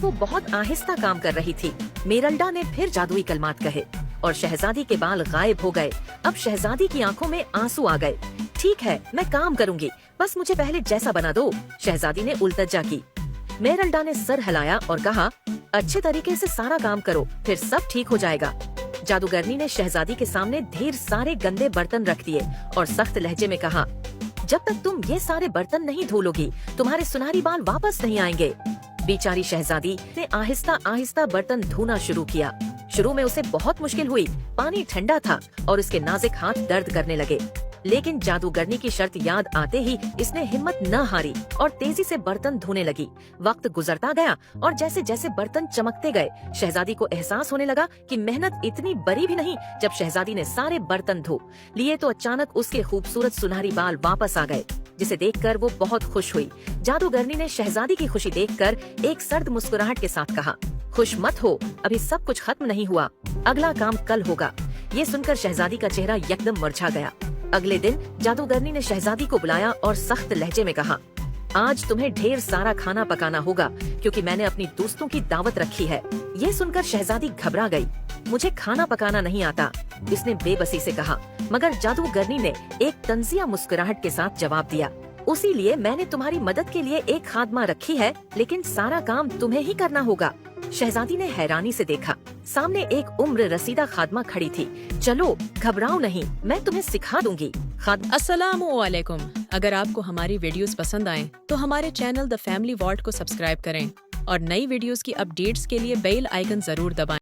वो बहुत आहिस्ता काम कर रही थी, मेरल्डा ने फिर जादुई कलमात कहे और शहजादी के बाल गायब हो गए। अब शहजादी की आंखों में आंसू आ गए। ठीक है, मैं काम करूंगी, बस मुझे पहले जैसा बना दो, शहजादी ने उल्तजा की। मेरल्डा ने सर हिलाया और कहा, अच्छे तरीके से सारा काम करो, फिर सब ठीक हो जाएगा। जादूगरनी ने शहजादी के सामने ढेर सारे गंदे बर्तन रख दिए और सख्त लहजे में कहा, जब तक तुम ये सारे बर्तन नहीं धो लोगी, तुम्हारे सुनहरी बाल वापस नहीं आएंगे। बेचारी शहजादी ने आहिस्ता आहिस्ता बर्तन धोना शुरू किया। शुरू में उसे बहुत मुश्किल हुई, पानी ठंडा था और उसके नाजुक हाथ दर्द करने लगे। लेकिन जादूगरनी की शर्त याद आते ही इसने हिम्मत न हारी और तेजी से बर्तन धोने लगी। वक्त गुजरता गया और जैसे जैसे बर्तन चमकते गए, शहजादी को एहसास होने लगा कि मेहनत इतनी बड़ी भी नहीं। जब शहजादी ने सारे बर्तन धो लिए तो अचानक उसके खूबसूरत सुनहरी बाल वापस आ गए, जिसे देखकर वो बहुत खुश हुई। जादूगरनी ने शहजादी की खुशी देखकर एक सर्द मुस्कुराहट के साथ कहा, खुश मत हो, अभी सब कुछ खत्म नहीं हुआ, अगला काम कल होगा। ये सुनकर शहजादी का चेहरा यकदम मुरझा गया। अगले दिन जादूगरनी ने शहजादी को बुलाया और सख्त लहजे में कहा, आज तुम्हें ढेर सारा खाना पकाना होगा क्योंकि मैंने अपनी दोस्तों की दावत रखी है। ये सुनकर शहजादी घबरा गई। मुझे खाना पकाना नहीं आता, इसने बेबसी से कहा। मगर जादूगरनी ने एक तंजिया मुस्कुराहट के साथ जवाब दिया, उसी लिए मैंने तुम्हारी मदद के लिए एक खादमा रखी है, लेकिन सारा काम तुम्हें ही करना होगा। शहजादी ने हैरानी से देखा, सामने एक उम्र रसीदा खादमा खड़ी थी। चलो घबराओ नहीं, मैं तुम्हें सिखा दूंगी। अस्सलामुअलैकुम। अगर आपको हमारी वीडियोस पसंद आएं तो हमारे चैनल द फैमिली वॉल्ट को सब्सक्राइब करें और नई वीडियोस की अपडेट्स के लिए बेल आइकन जरूर दबाएं।